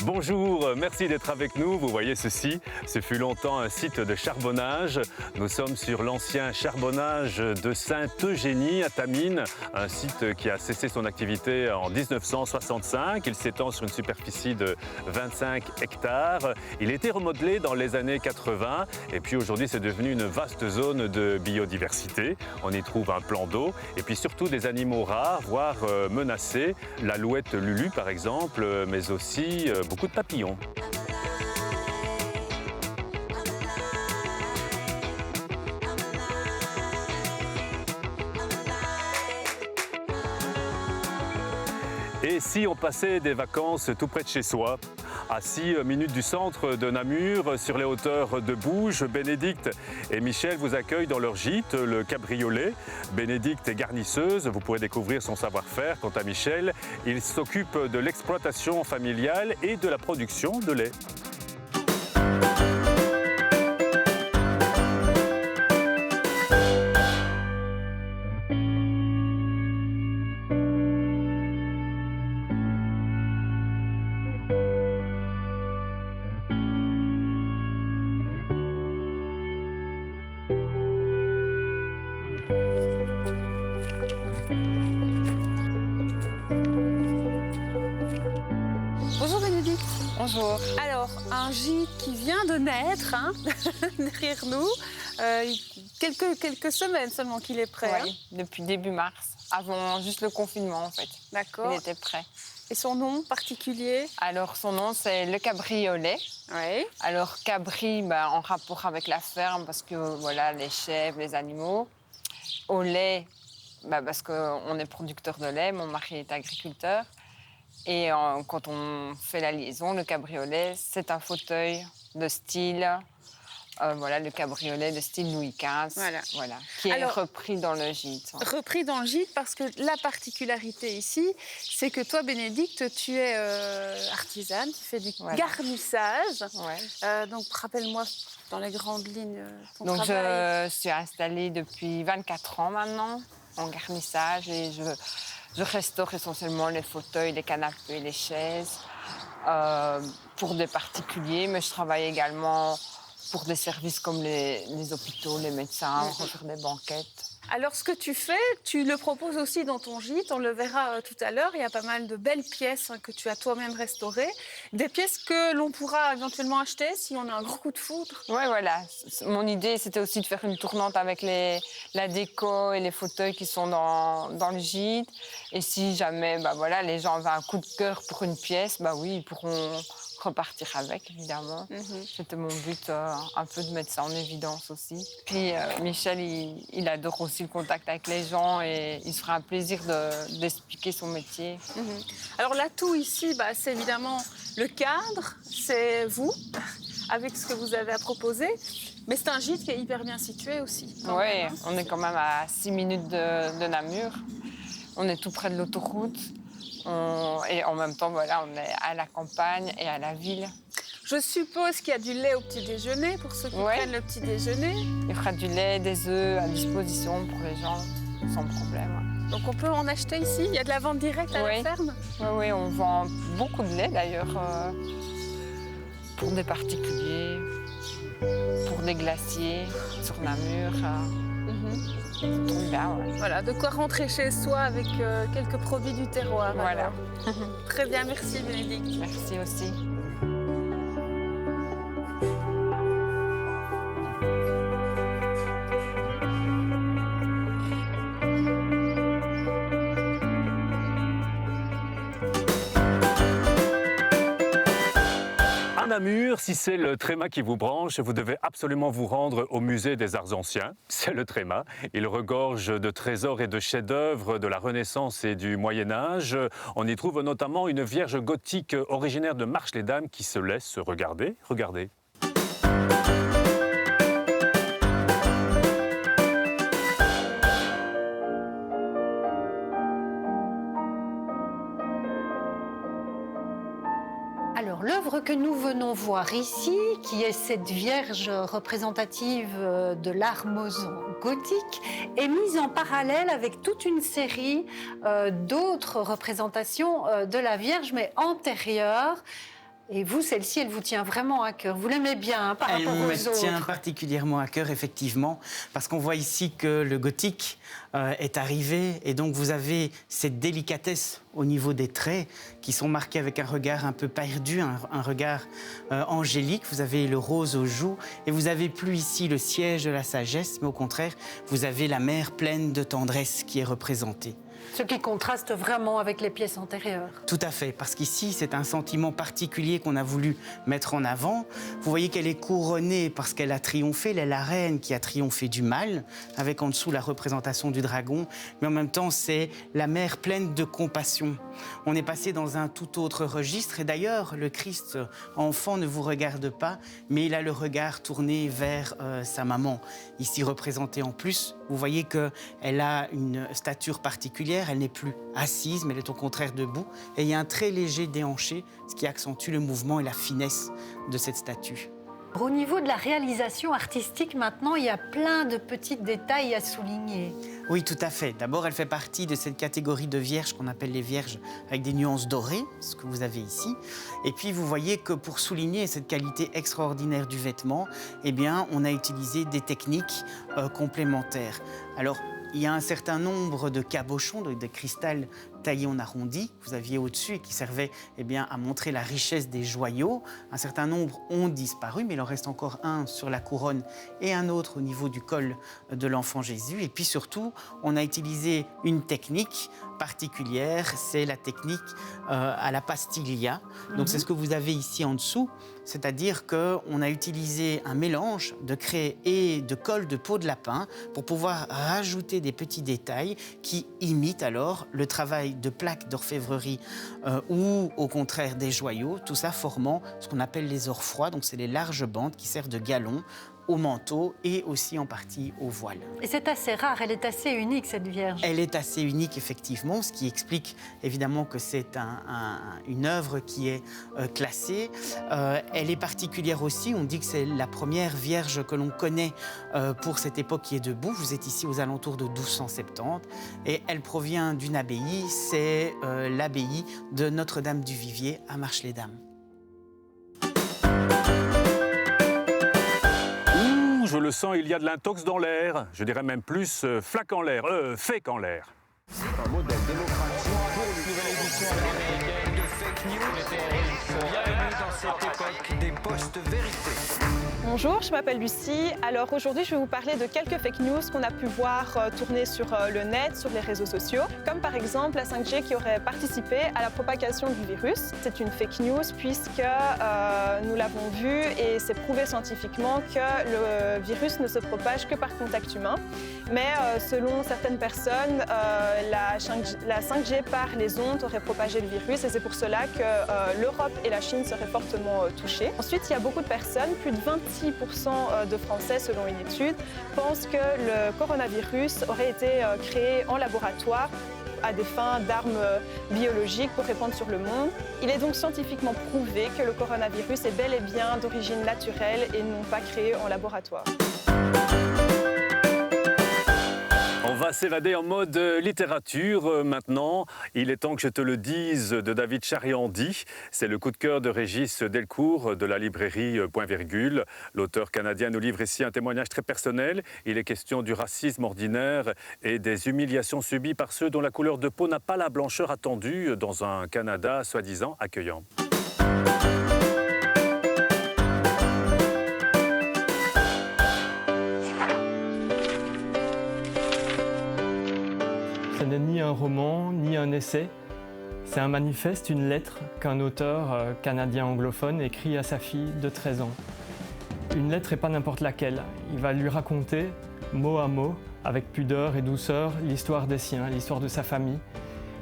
Bonjour, merci d'être avec nous. Vous voyez ceci, ce fut longtemps un site de charbonnage. Nous sommes sur l'ancien charbonnage de Sainte-Eugénie à Tamines, un site qui a cessé son activité en 1965. Il s'étend sur une superficie de 25 hectares. Il a été remodelé dans les années 80 et puis aujourd'hui c'est devenu une vaste zone de biodiversité. On y trouve un plan d'eau et puis surtout des animaux rares, voire menacés. L'alouette Lulu par exemple, mais aussi beaucoup de papillons. Et si on passait des vacances tout près de chez soi, à 6 minutes du centre de Namur, sur les hauteurs de Bouges, Bénédicte et Michel vous accueillent dans leur gîte, le Cabriolet. Bénédicte est garnisseuse, vous pourrez découvrir son savoir-faire. Quant à Michel, il s'occupe de l'exploitation familiale et de la production de lait. Bonjour Bénédicte. Bonjour. Alors, un gîte qui vient de naître, derrière nous. Quelques semaines seulement qu'il est prêt. Oui, depuis début mars, avant juste le confinement en fait. D'accord. Il était prêt. Et son nom particulier? Alors son nom c'est le Cabriolet. Oui. Alors cabri, en rapport avec la ferme parce que voilà les chèvres, les animaux. Au lait, parce qu'on est producteur de lait, mon mari est agriculteur. Et quand on fait la liaison, le cabriolet, c'est un fauteuil de style, le cabriolet de style Louis XV, qui est repris dans le gîte. Repris dans le gîte parce que la particularité ici, c'est que toi, Bénédicte, tu es artisane, tu fais du garnissage. Ouais. Donc, rappelle-moi dans les grandes lignes ton Donc, travail. je suis installée depuis 24 ans maintenant en garnissage et je restaure essentiellement les fauteuils, les canapés, les chaises pour des particuliers, mais je travaille également pour des services comme les hôpitaux, les médecins, refaire des banquettes. Alors, ce que tu fais, tu le proposes aussi dans ton gîte. On le verra tout à l'heure. Il y a pas mal de belles pièces que tu as toi-même restaurées. Des pièces que l'on pourra éventuellement acheter si on a un gros coup de foudre. Oui, voilà. Mon idée, c'était aussi de faire une tournante avec la déco et les fauteuils qui sont dans le gîte. Et si jamais les gens avaient un coup de cœur pour une pièce, ils pourront repartir avec, évidemment. C'était mon but, un peu de mettre ça en évidence aussi. Puis Michel, il adore aussi le contact avec les gens et il se fera un plaisir d'expliquer son métier. Alors l'atout ici, c'est évidemment le cadre, c'est vous, avec ce que vous avez à proposer. Mais c'est un gîte qui est hyper bien situé aussi. Oui, on est quand même à 6 minutes de Namur. On est tout près de l'autoroute. Et en même temps, on est à la campagne et à la ville. Je suppose qu'il y a du lait au petit déjeuner pour ceux qui prennent le petit déjeuner. Il fera du lait, des œufs à disposition pour les gens, sans problème. Donc on peut en acheter ici? Il y a de la vente directe à la ferme? Oui, on vend beaucoup de lait d'ailleurs pour des particuliers, pour des glaciers sur Namur. Voilà, de quoi rentrer chez soi avec quelques produits du terroir. Voilà. Très bien, merci Bénédicte. Merci aussi. À Namur, si c'est le Tréma qui vous branche, vous devez absolument vous rendre au musée des Arts Anciens. C'est le Tréma. Il regorge de trésors et de chefs-d'œuvre de la Renaissance et du Moyen-Âge. On y trouve notamment une vierge gothique originaire de Marche-les-Dames qui se laisse regarder. Regardez. Alors, l'œuvre que nous venons voir ici, qui est cette Vierge représentative de l'art moson gothique, est mise en parallèle avec toute une série d'autres représentations de la Vierge, mais antérieures, Et vous, celle-ci, elle vous tient vraiment à cœur. Vous l'aimez bien hein, par rapport aux autres. Elle me tient particulièrement à cœur, effectivement, parce qu'on voit ici que le gothique est arrivé. Et donc, vous avez cette délicatesse au niveau des traits qui sont marqués avec un regard un peu perdu, un regard angélique. Vous avez le rose aux joues et vous avez plus ici le siège de la sagesse, mais au contraire, vous avez la mer pleine de tendresse qui est représentée. Ce qui contraste vraiment avec les pièces antérieures. Tout à fait, parce qu'ici, c'est un sentiment particulier qu'on a voulu mettre en avant. Vous voyez qu'elle est couronnée parce qu'elle a triomphé, elle est la reine qui a triomphé du mal, avec en dessous la représentation du dragon, mais en même temps, c'est la mer pleine de compassion. On est passé dans un tout autre registre, et d'ailleurs, le Christ enfant ne vous regarde pas, mais il a le regard tourné vers sa maman. Ici représentée en plus, vous voyez qu'elle a une stature particulière, elle n'est plus assise, mais elle est au contraire debout. Et il y a un très léger déhanché, ce qui accentue le mouvement et la finesse de cette statue. Au niveau de la réalisation artistique, maintenant, il y a plein de petits détails à souligner. Oui, tout à fait. D'abord, elle fait partie de cette catégorie de vierges qu'on appelle les vierges avec des nuances dorées, ce que vous avez ici. Et puis, vous voyez que pour souligner cette qualité extraordinaire du vêtement, eh bien, on a utilisé des techniques complémentaires. Alors, il y a un certain nombre de cabochons, donc des cristals taillés en arrondi, que vous aviez au-dessus et qui servaient eh bien, à montrer la richesse des joyaux. Un certain nombre ont disparu, mais il en reste encore un sur la couronne et un autre au niveau du col de l'enfant Jésus. Et puis surtout, on a utilisé une technique particulière, c'est la technique à la pastiglia. Donc c'est ce que vous avez ici en dessous, c'est-à-dire qu'on a utilisé un mélange de craie et de colle de peau de lapin pour pouvoir rajouter des petits détails qui imitent alors le travail de plaques d'orfèvrerie ou au contraire des joyaux, tout ça formant ce qu'on appelle les orfrois, donc c'est les larges bandes qui servent de galons au manteau et aussi en partie au voile. Et c'est assez rare, elle est assez unique cette Vierge. Elle est assez unique effectivement, ce qui explique évidemment que c'est une œuvre qui est classée. Elle est particulière aussi, on dit que c'est la première Vierge que l'on connaît pour cette époque qui est debout. Vous êtes ici aux alentours de 1270 et elle provient d'une abbaye, c'est l'abbaye de Notre-Dame du Vivier à Marche-les-Dames. Je le sens, il y a de l'intox dans l'air. Je dirais même plus flaque en l'air, fake en l'air. C'est un modèle démocratique pour une nouvelle édition américaine de Fake News. Bienvenue dans cette époque des post-vérités. Bonjour, je m'appelle Lucie. Alors aujourd'hui, je vais vous parler de quelques fake news qu'on a pu voir tourner sur le net, sur les réseaux sociaux, comme par exemple la 5G qui aurait participé à la propagation du virus. C'est une fake news puisque nous l'avons vu et c'est prouvé scientifiquement que le virus ne se propage que par contact humain. Mais selon certaines personnes, la 5G par les ondes aurait propagé le virus et c'est pour cela que l'Europe et la Chine seraient fortement touchées. Ensuite, il y a beaucoup de personnes, plus de 26% de Français, selon une étude, pensent que le coronavirus aurait été créé en laboratoire à des fins d'armes biologiques pour répandre sur le monde. Il est donc scientifiquement prouvé que le coronavirus est bel et bien d'origine naturelle et non pas créé en laboratoire. On va s'évader en mode littérature maintenant. Il est temps que je te le dise de David Chariandi. C'est le coup de cœur de Régis Delcourt de la librairie Point Virgule. L'auteur canadien nous livre ici un témoignage très personnel. Il est question du racisme ordinaire et des humiliations subies par ceux dont la couleur de peau n'a pas la blancheur attendue dans un Canada soi-disant accueillant. Ce n'est ni un roman, ni un essai. C'est un manifeste, une lettre qu'un auteur canadien anglophone écrit à sa fille de 13 ans. Une lettre et pas n'importe laquelle. Il va lui raconter, mot à mot, avec pudeur et douceur, l'histoire des siens, l'histoire de sa famille.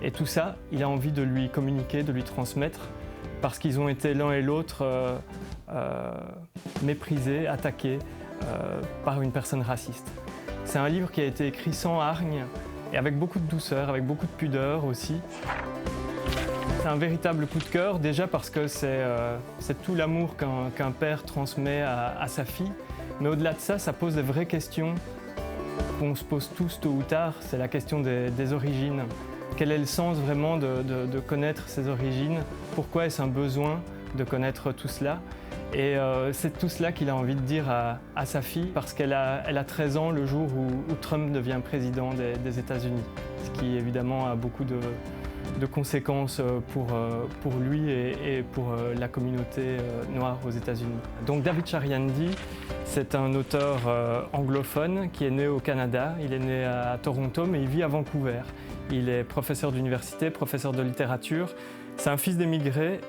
Et tout ça, il a envie de lui communiquer, de lui transmettre, parce qu'ils ont été l'un et l'autre méprisés, attaqués par une personne raciste. C'est un livre qui a été écrit sans hargne, et avec beaucoup de douceur, avec beaucoup de pudeur aussi. C'est un véritable coup de cœur, déjà parce que c'est tout l'amour qu'un père transmet à sa fille. Mais au-delà de ça, ça pose des vraies questions qu'on se pose tous tôt ou tard. C'est la question des origines. Quel est le sens vraiment de connaître ses origines? Pourquoi est-ce un besoin de connaître tout cela. Et c'est tout cela qu'il a envie de dire à sa fille, parce qu'elle a 13 ans le jour où Trump devient président des États-Unis, ce qui évidemment a beaucoup de conséquences pour lui et pour la communauté noire aux États-Unis. Donc David Chariandy, c'est un auteur anglophone qui est né au Canada. Il est né à Toronto, mais il vit à Vancouver. Il est professeur d'université, professeur de littérature. C'est un fils d'émigrés.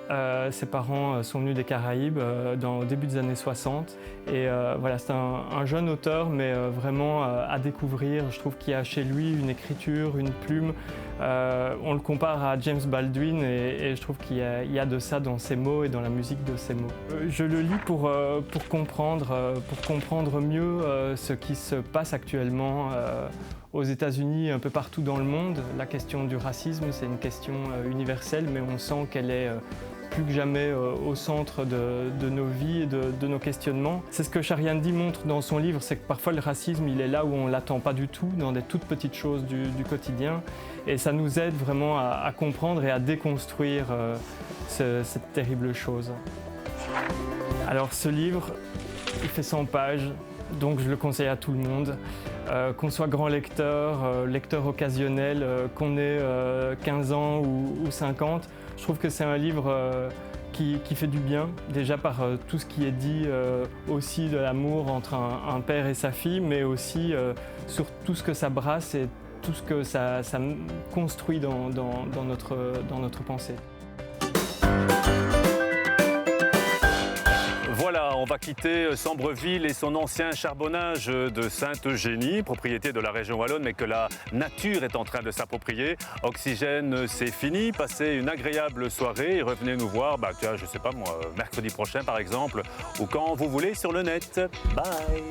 Ses parents sont venus des Caraïbes au début des années 60. Et voilà, c'est un jeune auteur, mais vraiment à découvrir. Je trouve qu'il y a chez lui une écriture, une plume. On le compare à James Baldwin et je trouve qu'il y a de ça dans ses mots et dans la musique de ses mots. Je le lis pour comprendre mieux ce qui se passe actuellement aux États-Unis, un peu partout dans le monde. La question du racisme, c'est une question universelle, mais on sent qu'elle est plus que jamais au centre de nos vies et de nos questionnements. C'est ce que Chariandy montre dans son livre, c'est que parfois le racisme, il est là où on ne l'attend pas du tout, dans des toutes petites choses du quotidien. Et ça nous aide vraiment à comprendre et à déconstruire cette terrible chose. Alors ce livre, il fait 100 pages, donc je le conseille à tout le monde. Qu'on soit grand lecteur, lecteur occasionnel, qu'on ait 15 ans ou 50, je trouve que c'est un livre qui fait du bien, déjà par tout ce qui est dit aussi de l'amour entre un père et sa fille, mais aussi sur tout ce que ça brasse et tout ce que ça construit dans notre pensée. Voilà, on va quitter Sambreville et son ancien charbonnage de Sainte-Eugénie, propriété de la région wallonne, mais que la nature est en train de s'approprier. Oxygène, c'est fini. Passez une agréable soirée et revenez nous voir, je sais pas moi, mercredi prochain par exemple, ou quand vous voulez sur le net. Bye!